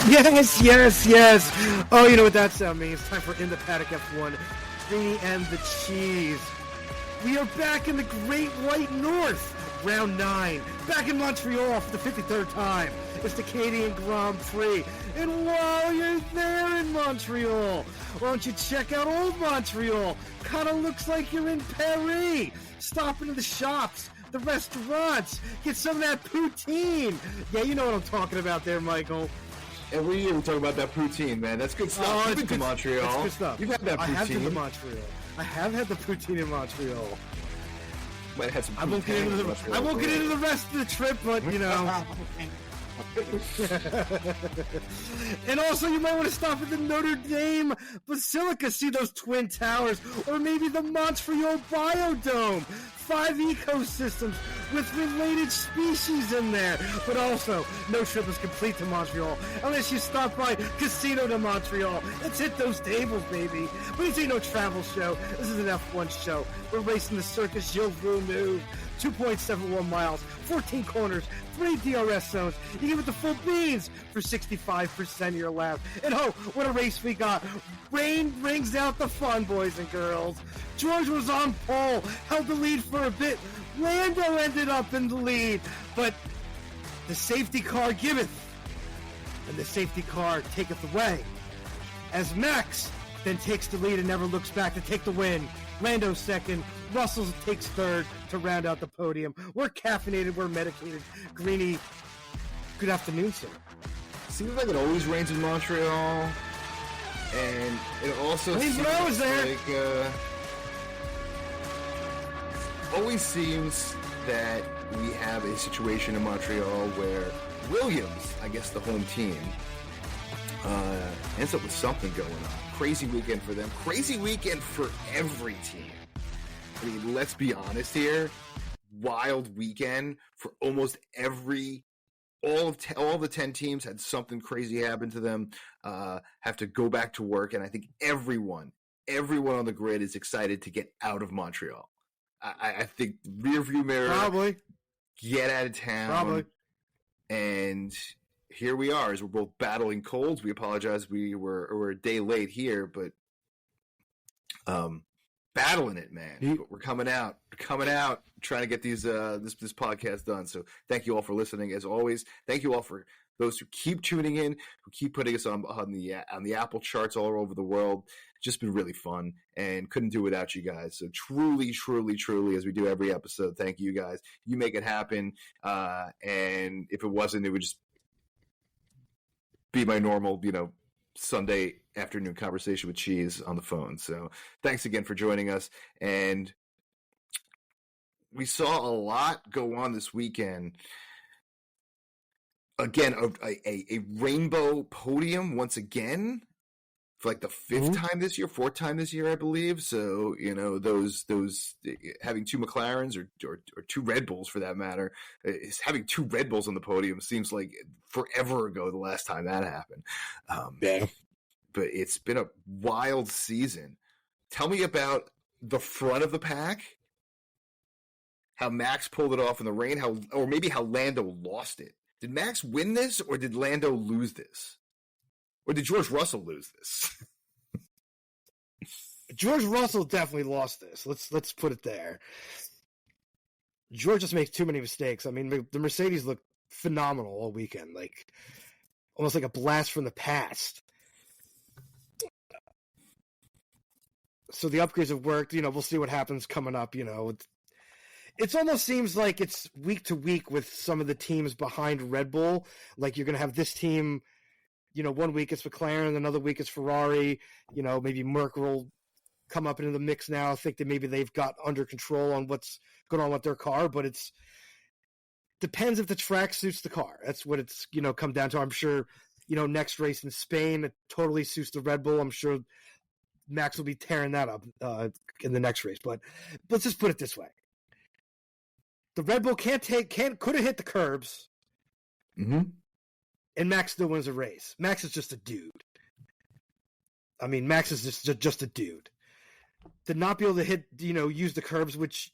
Yes. Oh, you know what that sound means? It's time for In the Paddock F1, Greeny and the Cheese. We are back in the Great White North, round 9, back in Montreal for the 53rd time. It's the Canadian Grand Prix. And while you're there in Montreal, why don't you check out old Montreal? Kind of looks like you're in Paris. Stop into the shops, the restaurants, get some of that poutine. Yeah, you know what I'm talking about there, Michael. Every year we talk about that poutine, man. That's good stuff. Oh, You've been to Montreal. That's good stuff. You've had that poutine. I have been to Montreal. I have had the poutine in Montreal. Might have had some I won't get into the rest of the trip, but you know. And also, you might want to stop at the Notre Dame Basilica, see those twin towers, or maybe the Montreal Biodome. 5 ecosystems with related species in there. But also, no trip is complete to Montreal unless you stop by Casino de Montreal. Let's hit those tables, baby. But this ain't no travel show. This is an F1 show. We're racing the Circus Gilles Villeneuve. 2.71 miles, 14 corners, 3 DRS zones. You give it the full beans for 65% of your lap. And oh, what a race we got. Rain brings out the fun, boys and girls. George was on pole, held the lead for a bit. Lando ended up in the lead, but the safety car giveth, and the safety car taketh away. As Max then takes the lead and never looks back to take the win. Lando second, Russell takes third to round out the podium. We're caffeinated, we're medicated. Greeny, good afternoon, sir. Seems like it always rains in Montreal, and it also rains when I was there. Like, always seems that we have a situation in Montreal where Williams, I guess the home team, ends up with something going on. Crazy weekend for them. Crazy weekend for every team. I mean, let's be honest here. Wild weekend for almost all the 10 teams had something crazy happen to them. Have to go back to work, and I think everyone on the grid is excited to get out of Montreal. I think rearview mirror. Probably. Get out of town. Probably. And here we are, as we're both battling colds. We apologize. We're a day late here, but battling it, man. But we're coming out, trying to get these this podcast done. So thank you all for listening. As always, thank you all for those who keep tuning in, who keep putting us on the Apple charts all over the world. Just been really fun, and couldn't do it without you guys. So truly, as we do every episode, thank you guys. You make it happen. And if it wasn't, it would just be my normal, Sunday afternoon conversation with Cheese on the phone. So thanks again for joining us. And we saw a lot go on this weekend. Again, a rainbow podium once again for like the fourth time this year, I believe. So, those having 2 McLarens or 2 Red Bulls for that matter, having 2 Red Bulls on the podium seems like forever ago the last time that happened. Yeah. But it's been a wild season. Tell me about the front of the pack, how Max pulled it off in the rain, or maybe how Lando lost it. Did Max win this, or did Lando lose this? Or did George Russell lose this? George Russell definitely lost this. Let's put it there. George just makes too many mistakes. I mean, the Mercedes looked phenomenal all weekend, like almost like a blast from the past. So the upgrades have worked. We'll see what happens coming up. It almost seems like it's week to week with some of the teams behind Red Bull. Like you're going to have this team, 1 week it's McLaren, another week it's Ferrari. Maybe Merc will come up into the mix now. I think that maybe they've got under control on what's going on with their car, but it's depends if the track suits the car. That's what it's, come down to. I'm sure, next race in Spain, it totally suits the Red Bull. I'm sure Max will be tearing that up in the next race. But let's just put it this way. The Red Bull could have hit the curbs. Mm-hmm. And Max still wins a race. Max is just a dude. I mean, Max is just a dude. To not be able to hit, use the curbs, which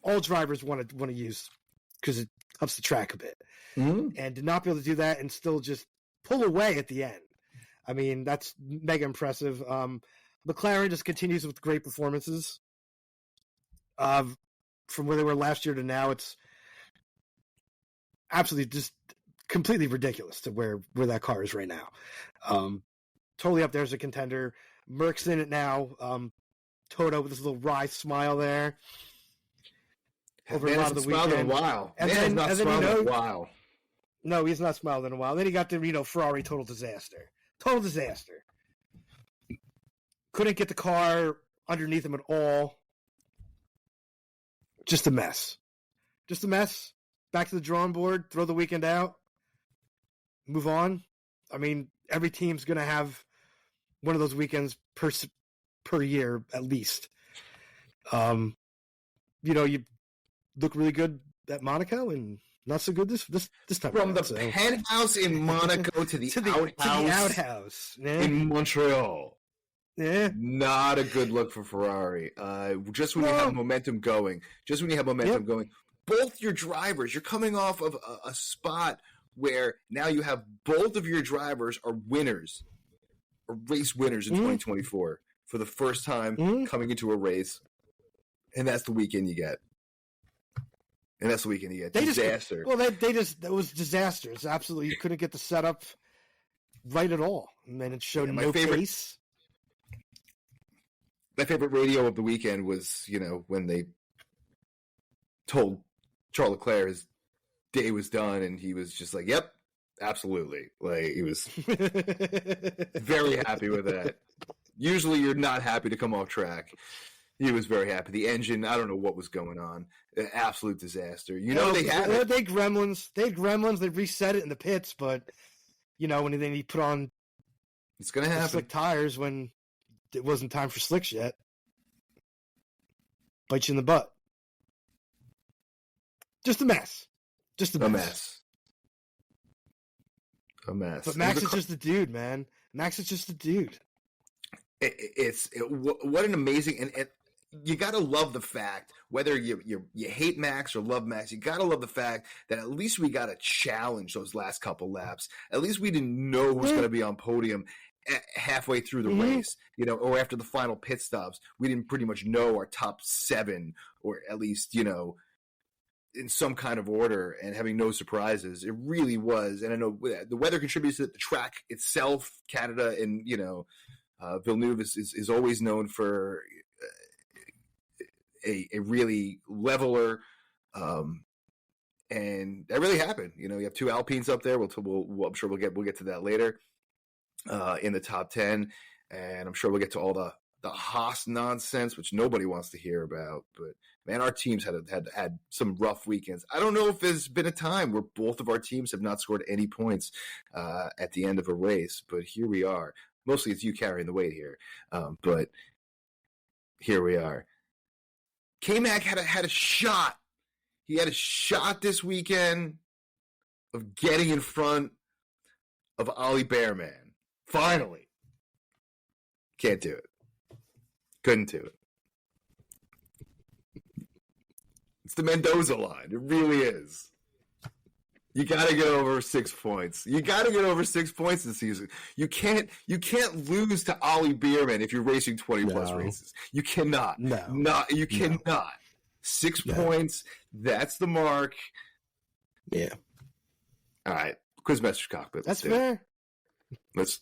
all drivers want to use because it helps the track a bit. Mm-hmm. And to not be able to do that and still just pull away at the end. I mean, that's mega impressive. McLaren just continues with great performances. From where they were last year to now, it's absolutely just completely ridiculous to where that car is right now. Totally up there as a contender. Merck's in it now. Toto with his little wry smile there. Over a lot of the weekend. In a while. And then, not smiled in a while. No, he's not smiled in a while. Then he got the Ferrari total disaster. Total disaster. Couldn't get the car underneath him at all. Just a mess. Just a mess. Back to the drawing board. Throw the weekend out. Move on. I mean, every team's going to have one of those weekends per year at least. You look really good at Monaco and not so good this time. From the penthouse in Monaco to the outhouse in Montreal. Yeah. Not a good look for Ferrari. Just when you have momentum going. Both your drivers, you're coming off of a spot where now you have both of your drivers are winners, or race winners in 2024 for the first time coming into a race. And that's the weekend you get. Disaster. It was disastrous. Absolutely. You couldn't get the setup right at all. And then it showed no pace. My favorite radio of the weekend was, when they told Charles Leclerc his day was done, and he was just like, yep, absolutely. Like, he was very happy with that. Usually you're not happy to come off track. He was very happy. The engine, I don't know what was going on. An absolute disaster. They had it. They had gremlins. They reset it in the pits, but, when they put on it's going to happen. Slick tires when it wasn't time for slicks yet. Bite you in the butt. Just a mess. A mess. But Max is just a dude, man. Max is just a dude. What an amazing and you got to love the fact, whether you hate Max or love Max, you got to love the fact that at least we got a challenge those last couple laps. At least we didn't know who was going to be on podium halfway through the race, or after the final pit stops. We didn't pretty much know our top 7, or at least, in some kind of order, and having no surprises. It really was. And I know the weather contributes to the track itself. Canada and, Villeneuve is always known for a really leveler, and that really happened. You have 2 Alpines up there. I'm sure we'll get to that later in the top 10, and I'm sure we'll get to all the Haas nonsense, which nobody wants to hear about. But man, our teams had some rough weekends. I don't know if there's been a time where both of our teams have not scored any points at the end of a race, but here we are. Mostly it's you carrying the weight here, but here we are. K-Mac had a shot. He had a shot this weekend of getting in front of Ollie Bearman. Finally. Can't do it. Couldn't do it. It's the Mendoza line. It really is. You got to get over 6 points. You got to get over 6 points this season. You can't lose to Ollie Bearman if you're racing 20-plus races. You cannot. You cannot. 6 points, that's the mark. Yeah. All right. Quizmaster's Cockpit. That's fair. Let's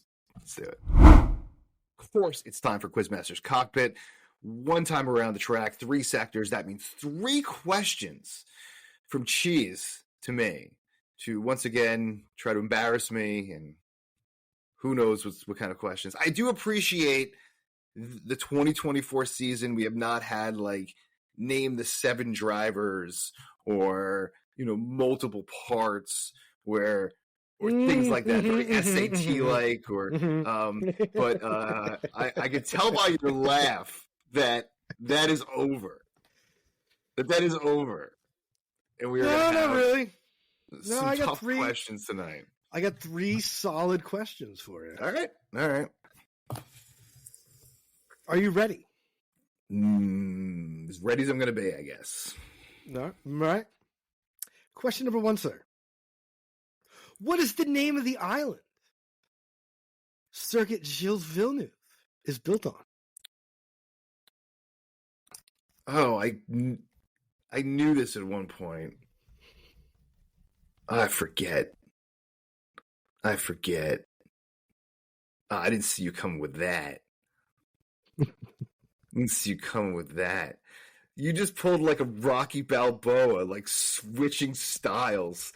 do it. Of course, it's time for Quizmaster's Cockpit. One time around the track, 3 sectors. That means 3 questions from Cheese to me to once again try to embarrass me, and who knows what kind of questions. I do appreciate the 2024 season. We have not had name the 7 drivers or multiple parts or things like that, very SAT but I could tell by your laugh that is over. That is over, and we are not really. Some I got tough 3 questions tonight. I got 3 solid questions for you. All right. Are you ready? As ready as I'm going to be, I guess. All right. Question number 1, sir. What is the name of the island circuit Gilles Villeneuve is built on? Oh, I knew this at one point. I forget. I didn't see you coming with that. You just pulled like a Rocky Balboa, like switching styles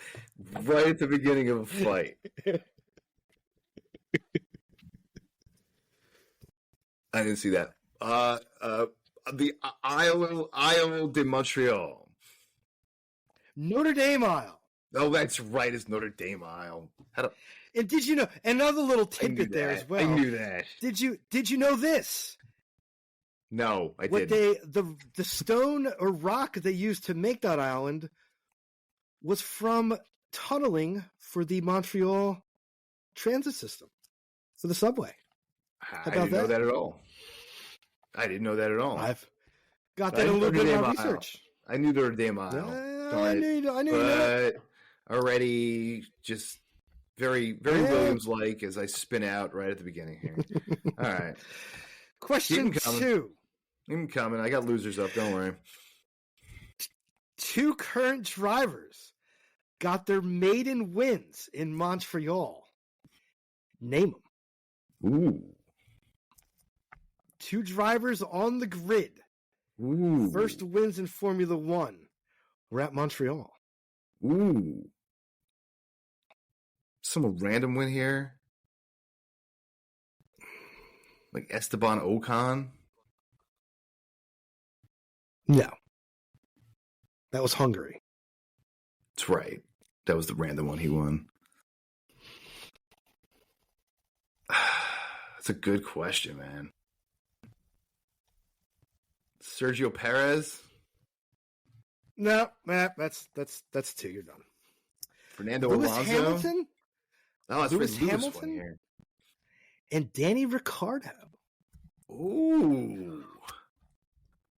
right at the beginning of a fight. I didn't see that. The Isle de Montreal. Notre Dame Isle. Oh, that's right. It's Notre Dame Isle. And did you know another little tidbit there as well? I knew that. Did you know this? No, I what didn't. The stone or rock they used to make that island was from tunneling for the Montreal transit system for the subway. I didn't know that at all. I've got that a little bit of my research. I knew Notre Dame Isle. I knew that. Already just very, very Williams-like as I spin out right at the beginning here. All right. Question 2. Keep them coming. I got losers up. Don't worry. 2 current drivers got their maiden wins in Montreal. Name them. Ooh. 2 drivers on the grid. Ooh. First wins in Formula One. We're at Montreal. Ooh. Some random win here. Like Esteban Ocon. No. That was Hungary. That's right. That was the random one he won. That's a good question, man. Sergio Perez? No, that's 2. You're done. Fernando Lewis Alonso? Hamilton? Oh, that's Lewis Lewis Hamilton? one here. And Danny Ricciardo. Ooh.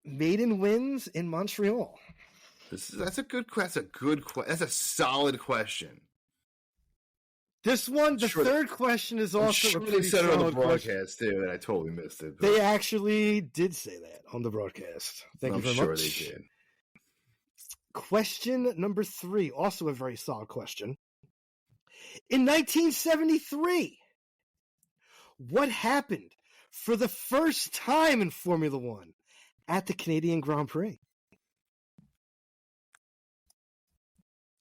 Maiden wins in Montreal. That's a good question. That's a solid question. This one, the third question is also a pretty they said it on the solid broadcast too, and I totally missed it. They actually did say that on the broadcast. Thank you very much. I'm sure they did. Question number 3, also a very solid question. In 1973, what happened for the first time in Formula One at the Canadian Grand Prix?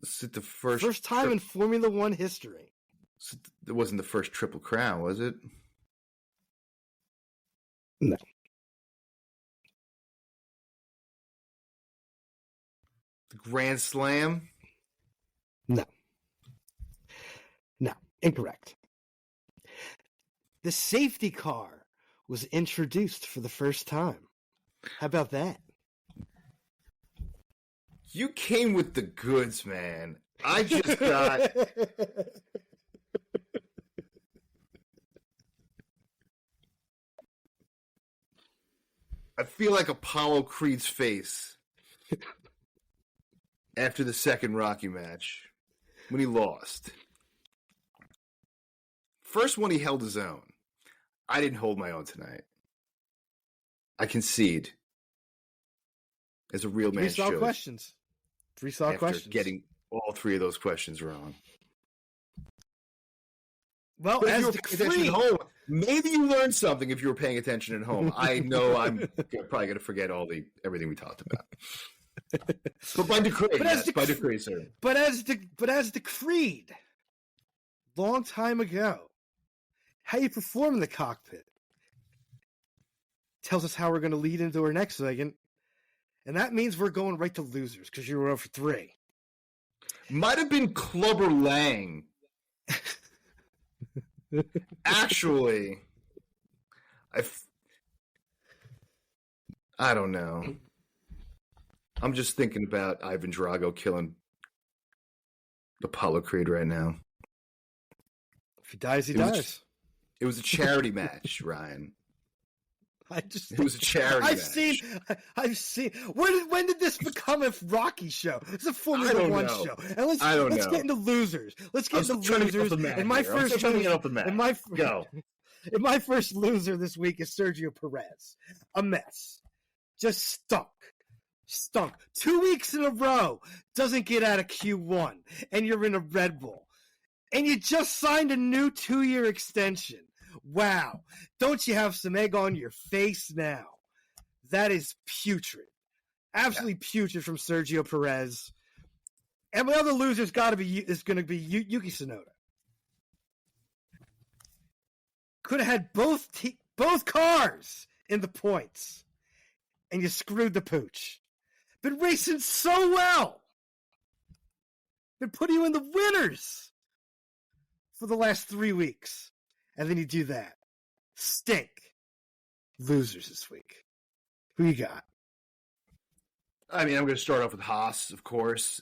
Is it the first time in Formula One history? It wasn't the first Triple Crown, was it? No. The Grand Slam? No. Incorrect. The safety car was introduced for the first time. How about that? You came with the goods, man. I just got... I feel like Apollo Creed's face after the second Rocky match when he lost. First one, he held his own. I didn't hold my own tonight. I concede. As a real man should. 3 solid questions. 3 solid questions. Getting all 3 of those questions wrong. Well, but as if you were paying attention at home, maybe you learned something if you were paying attention at home. I know I'm probably going to forget everything we talked about. But by decree, by decree, sir. But as decreed, long time ago, how you perform in the cockpit tells us how we're going to lead into our next segment. And that means we're going right to losers because you were over 3. Might have been Clubber Lang. Actually, I don't know. I'm just thinking about Ivan Drago killing Apollo Creed right now. If he dies, he dies. It was a charity match, Ryan. It was a charity match. I've seen. When did this become a Rocky show? It's a Formula One show. And let's get into losers. Let's get into losers. Go. And my first loser this week is Sergio Perez. A mess. Just stunk. 2 weeks in a row doesn't get out of Q1, and you're in a Red Bull. And you just signed a new 2-year extension. Wow. Don't you have some egg on your face now? That is putrid. Absolutely putrid from Sergio Perez. And my other loser is going to be Yuki Tsunoda. Could have had both cars in the points, and you screwed the pooch. Been racing so well. Been putting you in the winners for the last 3 weeks, and then you do that. Stink. Losers this week. Who you got? I mean, I'm going to start off with Haas, of course.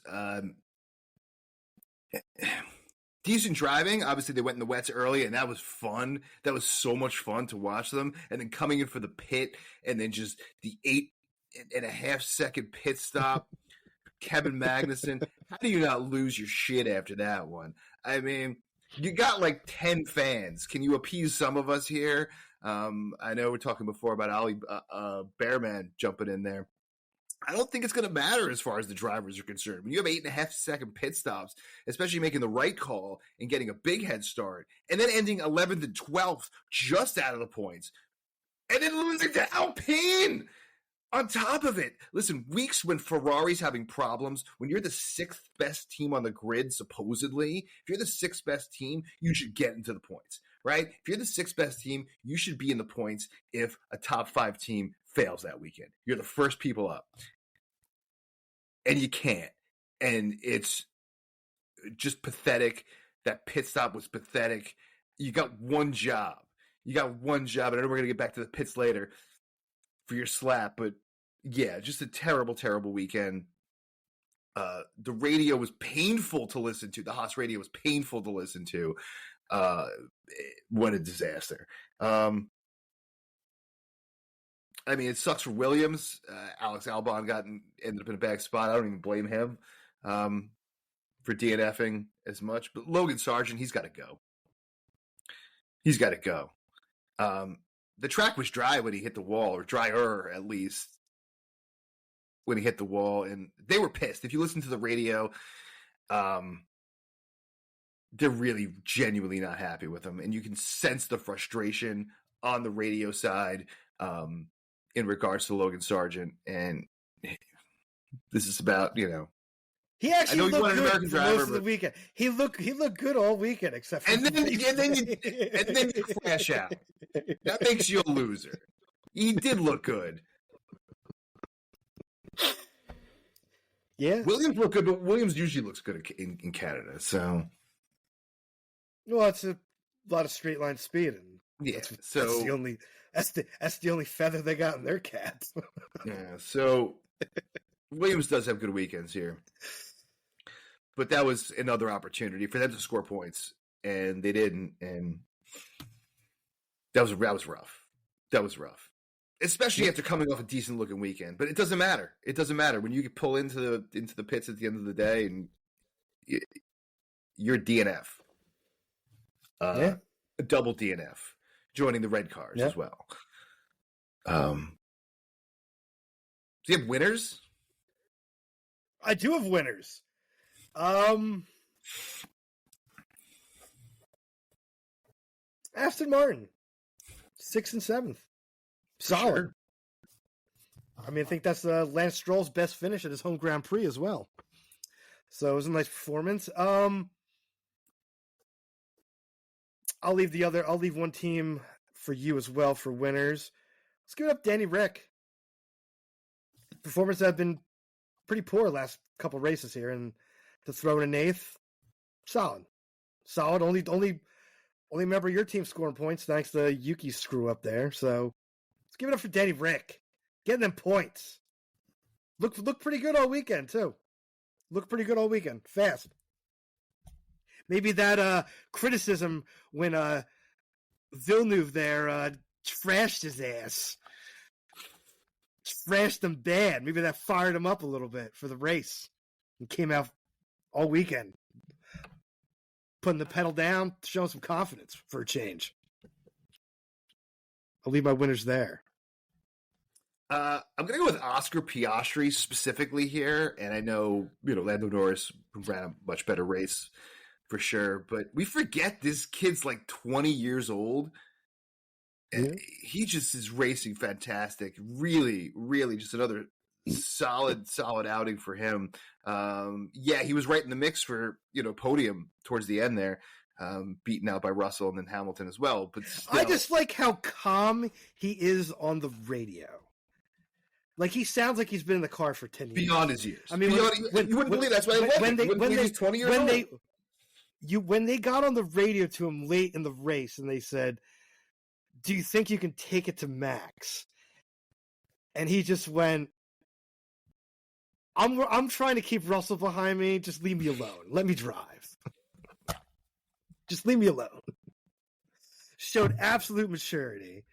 Decent driving. Obviously, they went in the wets early, and that was fun. That was so much fun to watch them. And then coming in for the pit, and then just the 8.5 second pit stop. Kevin Magnussen. How do you not lose your shit after that one? I mean, you got like 10 fans. Can you appease some of us here? I know we're talking before about Ali Bearman jumping in there. I don't think it's going to matter as far as the drivers are concerned. When you have 8.5 second pit stops, especially making the right call and getting a big head start, and then ending 11th and 12th just out of the points, and then losing to Alpine on top of it. Listen, weeks when Ferrari's having problems, when you're the 6th best team on the grid, supposedly, if you're the 6th best team, you should get into the points, right? If you're the 6th best team, you should be in the points if a top 5 team fails that weekend. You're the first people up. And you can't. And it's just pathetic. That pit stop was pathetic. You got one job. And I know we're going to get back to the pits later for your slap, but yeah, just a terrible, terrible weekend. The radio was painful to listen to. The Haas radio was painful to listen to. What a disaster. I mean, it sucks for Williams. Alex Albon ended up in a bad spot. I don't even blame him for DNFing as much. But Logan Sargent, he's got to go. The track was dry when he hit the wall, or drier at least when he hit the wall, and they were pissed. If you listen to the radio, they're really genuinely not happy with him, and you can sense the frustration on the radio side in regards to Logan Sargent. And this is about, He actually looked good for most of the but weekend. He looked good all weekend, except for and then you crash out. That makes you a loser. He did look good. Yeah, Williams looked good, but Williams usually looks good in Canada. So, well, it's a lot of straight line speed, and yeah. That's the only feather they got in their cap. Yeah. So Williams does have good weekends here. But that was another opportunity for them to score points, and they didn't. And that was rough. That was rough, especially after coming off a decent looking weekend. But it doesn't matter. It doesn't matter when you can pull into the pits at the end of the day, and you're DNF. A double DNF, joining the red cars as well. Do you have winners? I do have winners. Aston Martin, 6th and 7th, solid. Sure. I mean, I think that's Lance Stroll's best finish at his home Grand Prix as well. So it was a nice performance. I'll leave one team for you as well for winners. Let's give it up, Danny Rick. Performance have been pretty poor last couple races here, and to throw in an 8th, solid. Only member of your team scoring points thanks to Yuki's screw up there. So let's give it up for Danny Rick, getting them points. Look pretty good all weekend too. Fast. Maybe that criticism when Villeneuve there trashed his ass. Trashed him bad. Maybe that fired him up a little bit for the race. And came out all weekend putting the pedal down, showing some confidence for a change. I'll leave my winners there. I'm going to go with Oscar Piastri specifically here. And I know, Lando Norris ran a much better race for sure. But we forget this kid's like 20 years old. And he just is racing fantastic. Really, really just another solid outing for him. He was right in the mix for, podium towards the end there. Beaten out by Russell and then Hamilton as well. But still. I just like how calm he is on the radio. Like, he sounds like he's been in the car for 10 years. Beyond his years. I mean, you wouldn't believe that's why when he's 20 years old. When they got on the radio to him late in the race and they said, do you think you can take it to Max? And he just went, I'm trying to keep Russell behind me. Just leave me alone. Let me drive. Just leave me alone. Showed absolute maturity.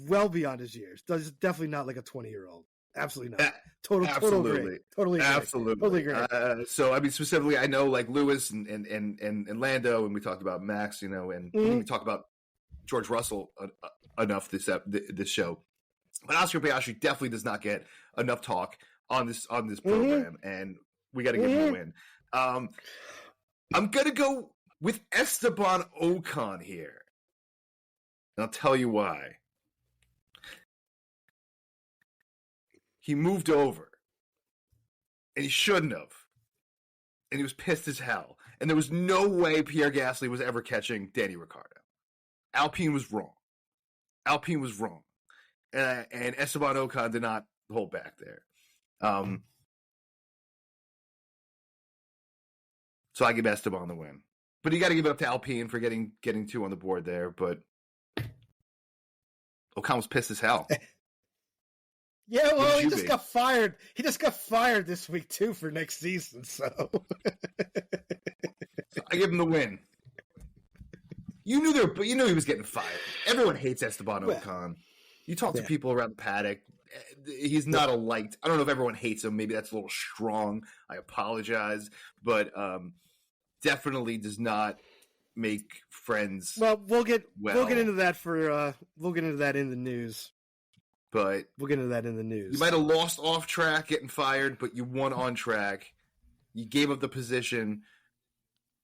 Well beyond his years. Definitely not like a 20-year-old. Absolutely not. Totally agree. Totally agree. Absolutely. Totally agree. So, I mean, specifically, I know like Lewis and Lando, and we talked about Max, and we talked about George Russell enough this show. But Oscar Piastri definitely does not get enough talk on this program, and we got to give him a win. I'm gonna go with Esteban Ocon here. And I'll tell you why. He moved over. And he shouldn't have. And he was pissed as hell. And there was no way Pierre Gasly was ever catching Danny Ricciardo. Alpine was wrong. And Esteban Ocon did not hold back there. So I give Esteban the win. But you got to give it up to Alpine for getting 2 on the board there. But Ocon was pissed as hell. Yeah, well, he just got fired. He just got fired this week, too, for next season, so. I give him the win. You knew he was getting fired. Everyone hates Esteban Ocon. You talk to people around the paddock. He's not a liked. I don't know if everyone hates him. Maybe that's a little strong. I apologize. But definitely does not make friends. Well, we'll get into that we'll get into that in the news. But we'll get into that in the news. You might have lost off track getting fired, but you won on track. You gave up the position.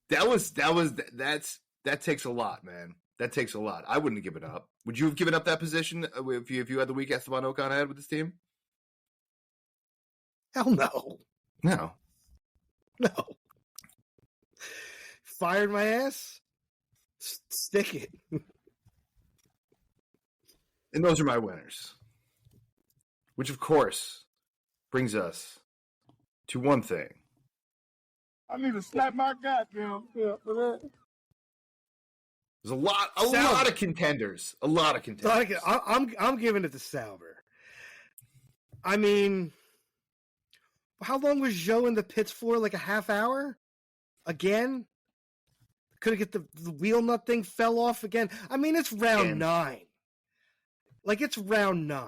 That takes a lot, man. That takes a lot. I wouldn't have given up. Would you have given up that position if you had the week Esteban Ocon had with this team? Hell no. No. Fired my ass? Stick it. And those are my winners. Which, of course, brings us to one thing. I need to slap my goddamn for that. There's a lot of contenders. I'm giving it to Sauber. I mean, how long was Joe in the pits for? Like a half hour? Again? Couldn't get the wheel nut thing fell off again. I mean, it's round 9. Like, it's round 9.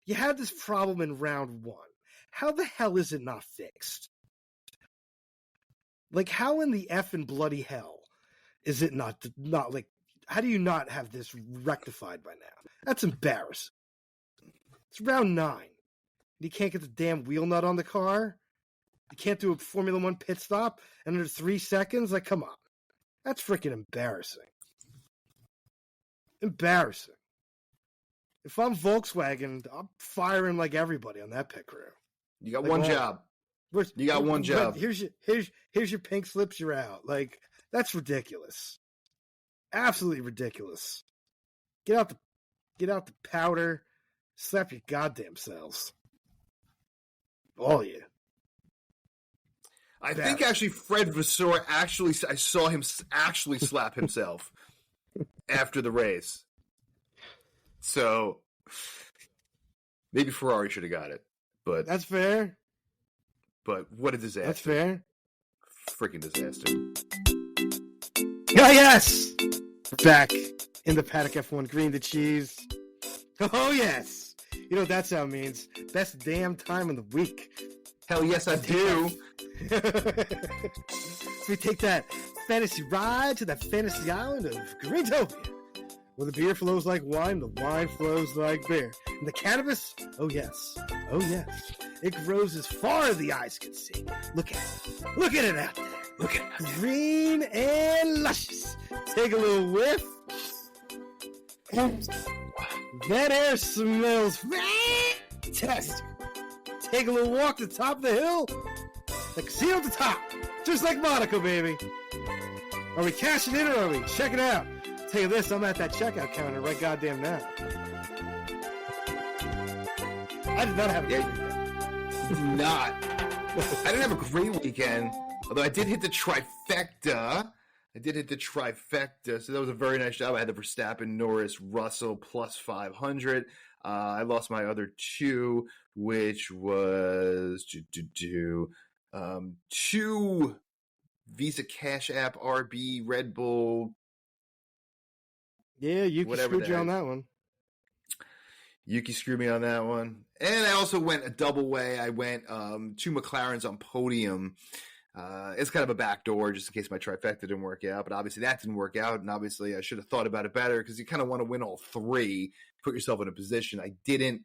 You had this problem in round 1. How the hell is it not fixed? Like, how in the effing bloody hell is it not like, how do you not have this rectified by now? That's embarrassing. It's round 9. You can't get the damn wheel nut on the car? You can't do a Formula 1 pit stop under 3 seconds? Like, come on. That's freaking embarrassing. Embarrassing. If I'm Volkswagen, I'm firing like everybody on that pit crew. You got one job. You got one job. Here's your pink slips. You're out. Like, that's ridiculous. Absolutely ridiculous. Get out the powder. Slap your goddamn selves. All of you. I think actually Fred Vasseur I saw him actually slap himself after the race. So maybe Ferrari should have got it, but that's fair. But what a disaster! That's fair. Freaking disaster! Oh yes, back in the paddock F1 green the cheese. Oh yes, you know what that sound means? Best damn time in the week. Hell yes, I do. We take that fantasy ride to the fantasy island of Greentopia. Where the beer flows like wine, the wine flows like beer. And the cannabis, oh yes, it grows as far as the eyes can see. Look at it. Look at it out there. Look at it. Green and luscious. Take a little whiff. That air smells fantastic. Take a little walk to the top of the hill. The casino at the top. Just like Monaco, baby. Are we cashing in or are we checking out? Tell you this, I'm at that checkout counter right goddamn now. I did not have a great weekend. I didn't have a great weekend, although I did hit the trifecta. So that was a very nice job. I had the Verstappen, Norris, Russell plus 500. I lost my other two, which was two Visa Cash App, RB, Red Bull. Yeah, Yuki screwed you on that one. Yuki screwed me on that one. And I also went a double way. I went two McLarens on podium. It's kind of a backdoor just in case my trifecta didn't work out. But obviously that didn't work out. And obviously I should have thought about it better because you kind of want to win all three, put yourself in a position. I didn't.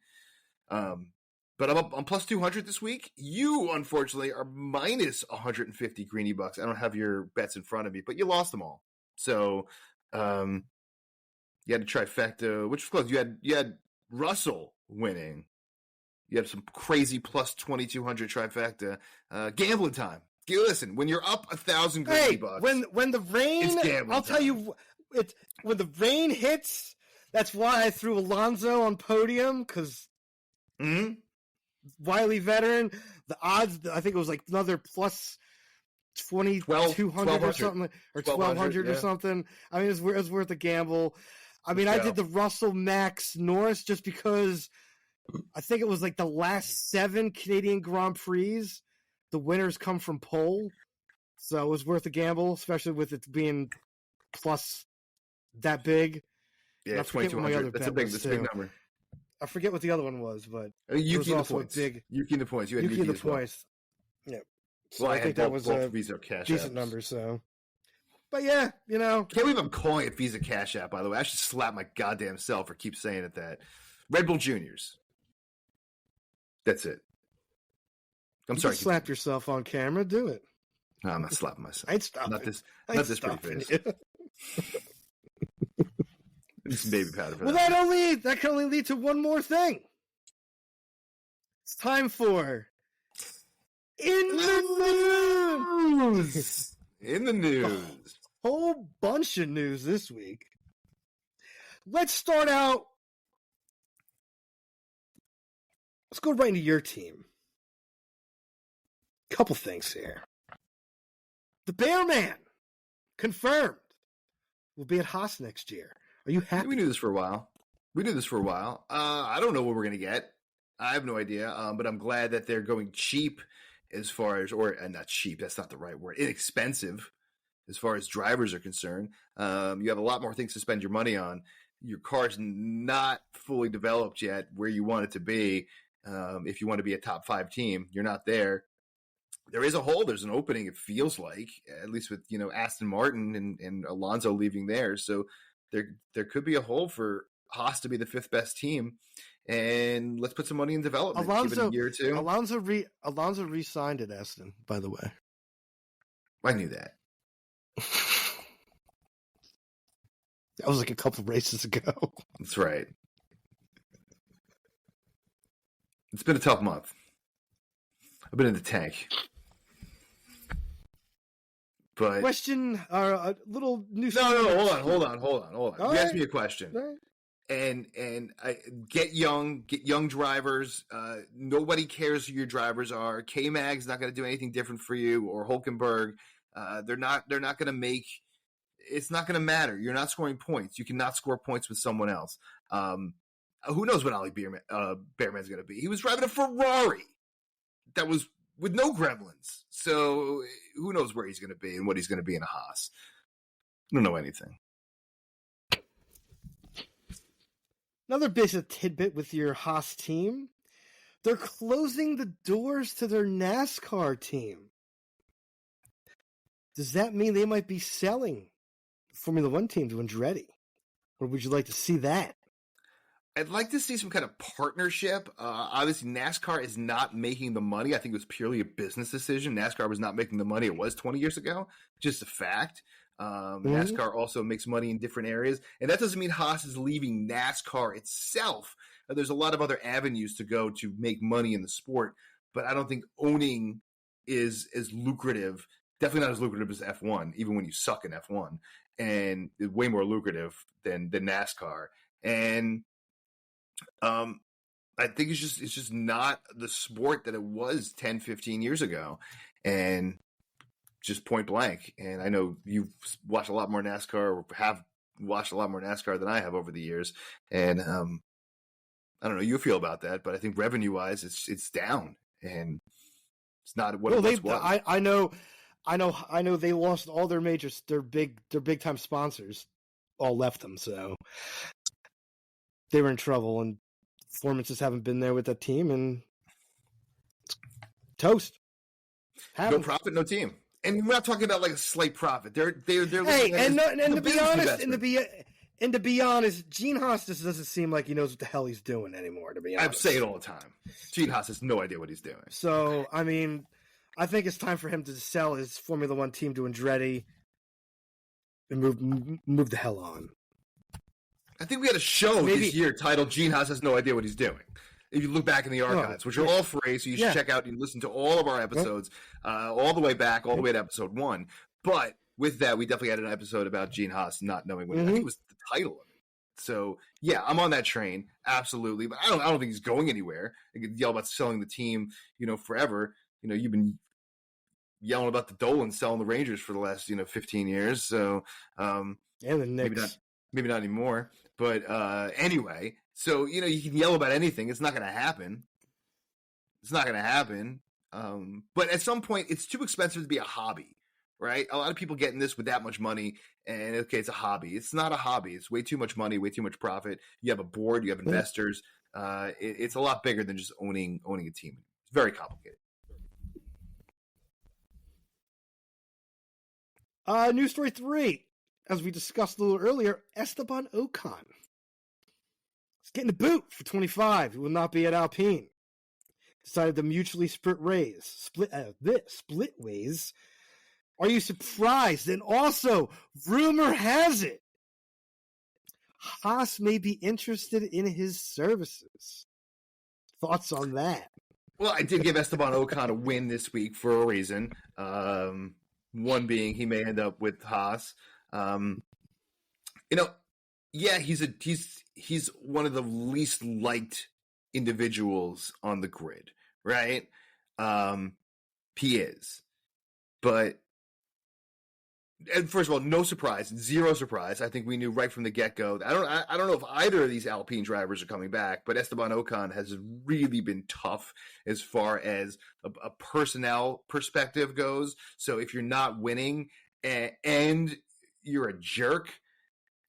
But I'm plus 200 this week. You, unfortunately, are minus 150 greenie bucks. I don't have your bets in front of me, but you lost them all. So you had a trifecta, which was close. You had Russell winning. You have some crazy plus 2,200 trifecta. Gambling time. Listen, when you're up 1,000 greenie bucks, when the rain, I'll tell you, when the rain hits. That's why I threw Alonso on podium because wily veteran. The odds, I think it was like another plus 2,200 or something, or 1,200 or something. I mean, it was worth a gamble. I mean, I did the Russell, Max, Norris just because I think it was like the last 7 Canadian Grand Prix. The winners come from pole. So it was worth a gamble, especially with it being plus that big. Yeah, 2,200. That's a big number. I forget what the other one was, but Yuki in the points. Yuki in the points. You had Yuki in the points. Yeah. So I think that was a decent number. So, but yeah, can't believe I'm calling it Visa Cash App. By the way, I should slap my goddamn self for keep saying it. That Red Bull Juniors. That's it. I'm sorry. Slap yourself on camera. Do it. No, I'm not slapping myself. I'd stop. Not this pretty face. Some baby powder for that. Well, that can only lead to one more thing. It's time for In the News. In the news. A whole bunch of news this week. Let's start out. Let's go right into your team. Couple things here. The Bear Man confirmed will be at Haas next year. Are you happy? We knew this for a while. I don't know what we're going to get. I have no idea. But I'm glad that they're going cheap as far as, or not cheap, that's not the right word, inexpensive as far as drivers are concerned. You have a lot more things to spend your money on. Your car's not fully developed yet where you want it to be. If you want to be a top 5 team, you're not there. There is a hole. There's an opening, it feels like, at least with, Aston Martin and Alonso leaving there. So there could be a hole for Haas to be the 5th best team. And let's put some money in development. Give it a year or two. Alonso re-signed at Aston, by the way. I knew that. That was like a couple races ago. That's right. It's been a tough month. I've been in the tank. But question, a little new. No, hold on. You asked me a question. Right. And I get young drivers. Nobody cares who your drivers are. K-Mag's not going to do anything different for you, or Hulkenberg. They're not going to make. It's not going to matter. You're not scoring points. You cannot score points with someone else. Who knows what Ollie Bearman's going to be? He was driving a Ferrari that was with no gremlins. So who knows where he's going to be and what he's going to be in a Haas? I don't know anything. Another basic tidbit with your Haas team. They're closing the doors to their NASCAR team. Does that mean they might be selling Formula One team to Andretti? Or would you like to see that? I'd like to see some kind of partnership. Obviously, NASCAR is not making the money. I think it was purely a business decision. NASCAR was not making the money it was 20 years ago. Just a fact. NASCAR also makes money in different areas. And that doesn't mean Haas is leaving NASCAR itself. There's a lot of other avenues to go to make money in the sport. But I don't think owning is as lucrative. Definitely not as lucrative as F1, even when you suck in F1. And way more lucrative than NASCAR. And I think it's just not the sport that it was 10, 15 years ago. And just point blank. And I know you've watched a lot more NASCAR, or have watched a lot more NASCAR than I have over the years. And I don't know how you feel about that, but I think revenue wise, it's down, and it's not what it was. I know they lost all their majors, their big time sponsors all left them, so they were in trouble, and performances haven't been there with that team, and toast. No profit, no team. And we're not talking about like a slight profit. They're hey, and to be honest, Gene Haas just doesn't seem like he knows what the hell he's doing anymore. To be honest, I say it all the time. Gene Haas has no idea what he's doing. So I mean, I think it's time for him to sell his Formula One team to Andretti and move the hell on. I think we had a show this year titled "Gene Haas has no idea what he's doing." If you look back in the archives, which are all free, so you should check out and listen to all of our episodes, all the way back, all the way to episode 1. But with that, we definitely had an episode about Gene Haas not knowing what I think it was the title of it. So yeah, I'm on that train, absolutely. But I don't think he's going anywhere. I could yell about selling the team, forever. You've been yelling about the Dolan selling the Rangers for the last 15 years. So and the Knicks. maybe not anymore. But anyway. So, you can yell about anything. It's not going to happen. But at some point, it's too expensive to be a hobby, right? A lot of people get in this with that much money, and okay, it's a hobby. It's not a hobby. It's way too much money, way too much profit. You have a board, you have investors. It's a lot bigger than just owning a team. It's very complicated. News story 3, as we discussed a little earlier, Esteban Ocon. He's getting the boot for 25. He will not be at Alpine. Decided to mutually split ways. Are you surprised? And also, rumor has it, Haas may be interested in his services. Thoughts on that? Well, I did give Esteban Ocon a win this week for a reason. One being he may end up with Haas. Yeah, he's one of the least liked individuals on the grid, right? He is. But and first of all, no surprise, zero surprise. I think we knew right from the get-go. I don't know if either of these Alpine drivers are coming back, but Esteban Ocon has really been tough as far as a personnel perspective goes. So if you're not winning and you're a jerk,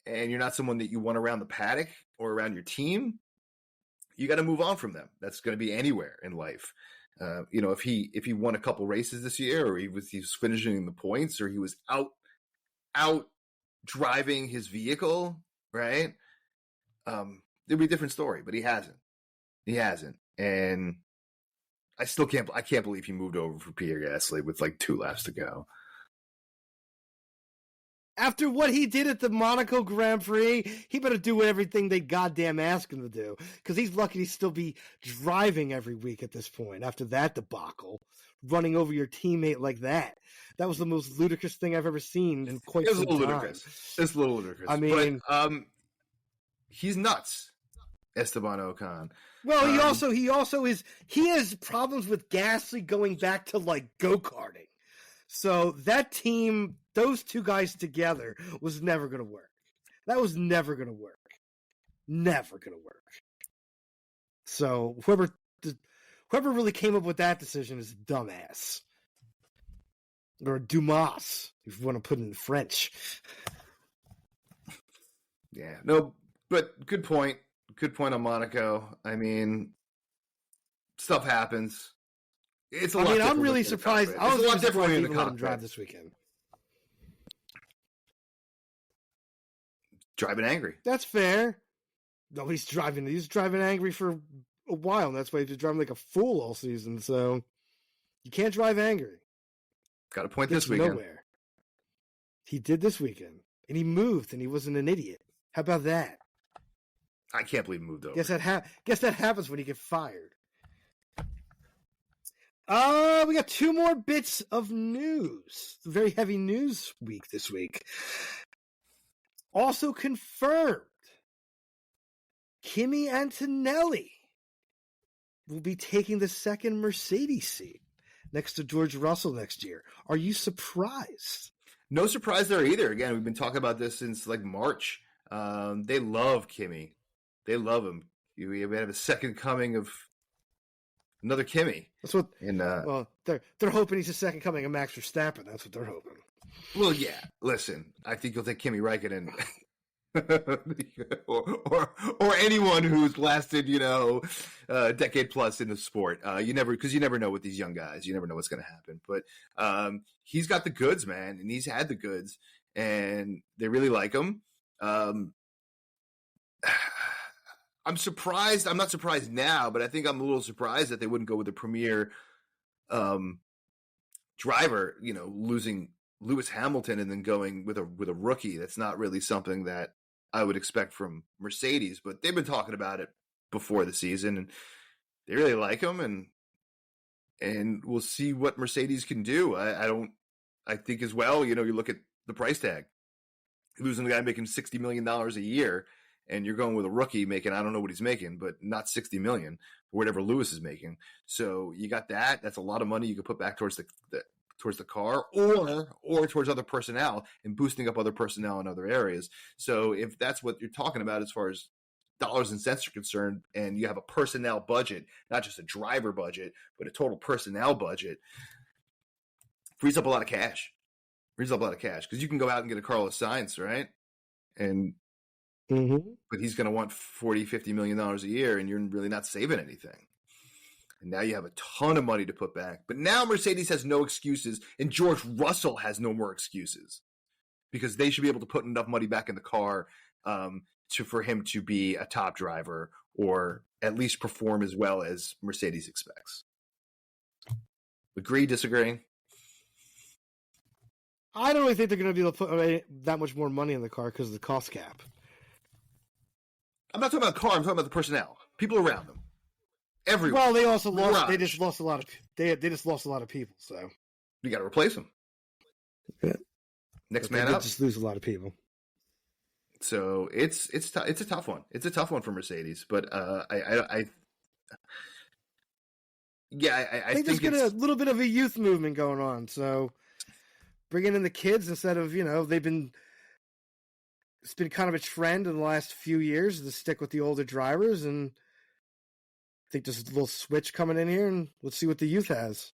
and you're not someone that you want around the paddock or around your team, you got to move on from them. That's going to be anywhere in life. If he won a couple races this year, or he was finishing the points, or he was out driving his vehicle, right? It'd be a different story, but he hasn't. And I can't believe he moved over for Pierre Gasly with like 2 laps to go. After what he did at the Monaco Grand Prix, he better do everything they goddamn ask him to do. Because he's lucky to still be driving every week at this point. After that debacle, running over your teammate like that. That was the most ludicrous thing I've ever seen in quite some time. It's a little ludicrous. I mean, but, he's nuts, Esteban Ocon. Well, he has problems with Gasly going back to like go-karting. So that team, those two guys together, was never going to work. That was never going to work. Never going to work. So whoever really came up with that decision is a dumbass. Or Dumas, if you want to put it in French. Yeah, no, but good point. Good point on Monaco. I mean, stuff happens. It's a lot different. I'm really surprised. I was a lot different when you let him drive this weekend. Driving angry. That's fair. No, he's driving angry for a while, and that's why he's driving like a fool all season. So you can't drive angry. Got a point this weekend. Nowhere. He did this weekend, and he moved, and he wasn't an idiot. How about that? I can't believe he moved over. Guess that happens when you get fired. We got 2 more bits of news. Very heavy news week this week. Also confirmed, Kimi Antonelli will be taking the second Mercedes seat next to George Russell next year. Are you surprised? No surprise there either. Again, we've been talking about this since like March. They love Kimi. They love him. We have a second coming of another Kimi. That's what. And well, they're hoping he's the second coming of Max Verstappen. That's what they're hoping. Well, yeah. Listen, I think you'll take Kimi Räikkönen, or anyone who's lasted, a decade plus in the sport. You never know with these young guys. You never know what's going to happen. But he's got the goods, man, and he's had the goods, and they really like him. I'm surprised. I'm not surprised now, but I think I'm a little surprised that they wouldn't go with the premier driver. Losing Lewis Hamilton and then going with a rookie. That's not really something that I would expect from Mercedes. But they've been talking about it before the season, and they really like him, and we'll see what Mercedes can do. I think as well. You look at the price tag. Losing the guy making $60 million a year. And you're going with a rookie making, I don't know what he's making, but not $60 million or whatever Lewis is making. So you got that. That's a lot of money you could put back towards the car or towards other personnel and boosting up other personnel in other areas. So if that's what you're talking about as far as dollars and cents are concerned, and you have a personnel budget, not just a driver budget, but a total personnel budget, frees up a lot of cash. Because you can go out and get a Carlos Sainz, right? And but he's going to want $40-50 million a year, and you're really not saving anything. And now you have a ton of money to put back. But now Mercedes has no excuses, and George Russell has no more excuses, because they should be able to put enough money back in the car for him to be a top driver, or at least perform as well as Mercedes expects. Agree, disagree? I don't really think they're going to be able to put that much more money in the car because of the cost cap. I'm not talking about the car. I'm talking about the personnel, people around them, everyone. Well, they also lost. They just lost a lot of. They just lost a lot of people. So you got to replace them. Yeah. Next man up. Just lose a lot of people. So it's a tough one. It's a tough one for Mercedes, but I think there's been a little bit of a youth movement going on. So bringing in the kids instead of it's been kind of a trend in the last few years to stick with the older drivers, and I think there's a little switch coming in here, and let's see what the youth has.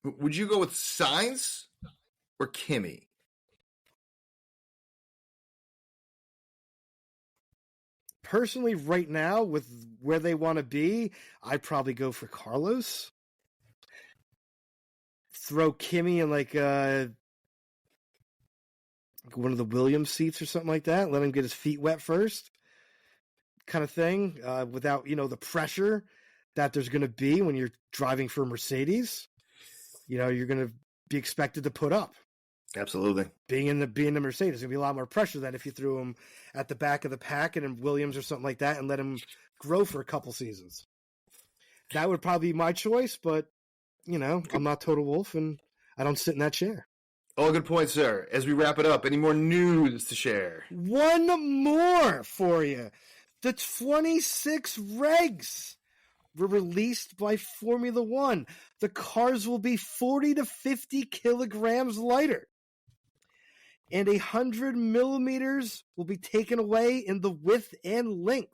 Would you go with Sainz or Kimi? Personally, right now, with where they want to be, I'd probably go for Carlos. Throw Kimi in like one of the Williams seats or something like that. Let him get his feet wet first, kind of thing, without the pressure that there's going to be when you're driving for a Mercedes. You're going to be expected to put up. Absolutely. Being in the Mercedes, there's going to be a lot more pressure than if you threw him at the back of the pack and in Williams or something like that and let him grow for a couple seasons. That would probably be my choice, but I'm not Toto Wolff and I don't sit in that chair. All good points, sir. As we wrap it up, any more news to share? One more for you. The 26 regs were released by Formula One. The cars will be 40 to 50 kilograms lighter, and 100 millimeters will be taken away in the width and length.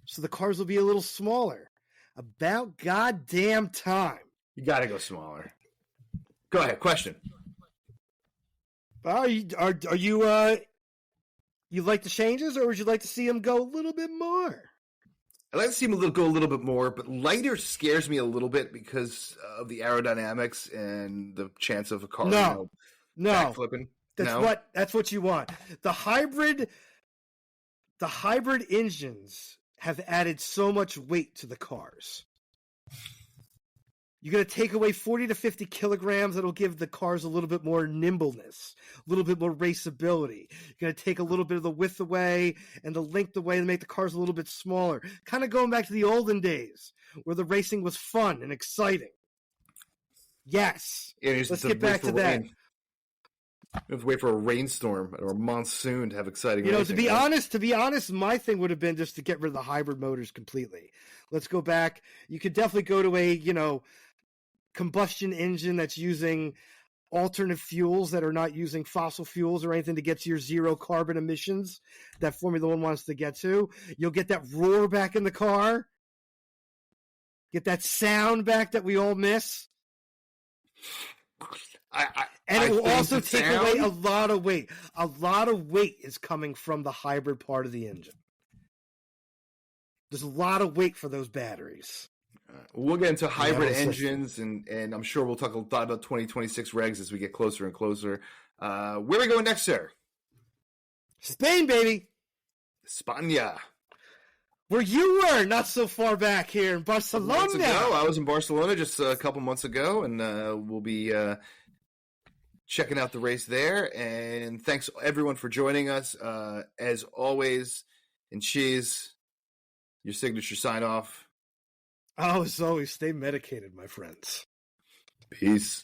So the cars will be a little smaller. About goddamn time. You got to go smaller. Go ahead. Question. Are you you like the changes, or would you like to see them go a little bit more? I'd like to see them go a little bit more, but lighter scares me a little bit because of the aerodynamics and the chance of a car backflipping. No. That's what you want. The hybrid the hybrid engines have added so much weight to the cars. You're going to take away 40 to 50 kilograms. That'll give the cars a little bit more nimbleness, a little bit more raceability. You're going to take a little bit of the width away and the length away and make the cars a little bit smaller. Kind of going back to the olden days where the racing was fun and exciting. Yes. Yeah, let's get back to that. You have to wait for a rainstorm or a monsoon to have exciting racing. To be honest, my thing would have been just to get rid of the hybrid motors completely. Let's go back. You could definitely go to a, combustion engine that's using alternate fuels that are not using fossil fuels or anything to get to your zero carbon emissions that Formula One wants to get to. You'll get that roar back in the car. Get that sound back that we all miss. And it will also take away a lot of weight. A lot of weight is coming from the hybrid part of the engine. There's a lot of weight for those batteries. We'll get into hybrid engines, and I'm sure we'll talk a lot about 2026 regs as we get closer and closer. Where are we going next, sir? Spain, baby. España. Where you were not so far back here in Barcelona. I was in Barcelona just a couple months ago, and we'll be checking out the race there. And thanks, everyone, for joining us. As always, and cheese, your signature sign-off. As always, stay medicated, my friends. Peace.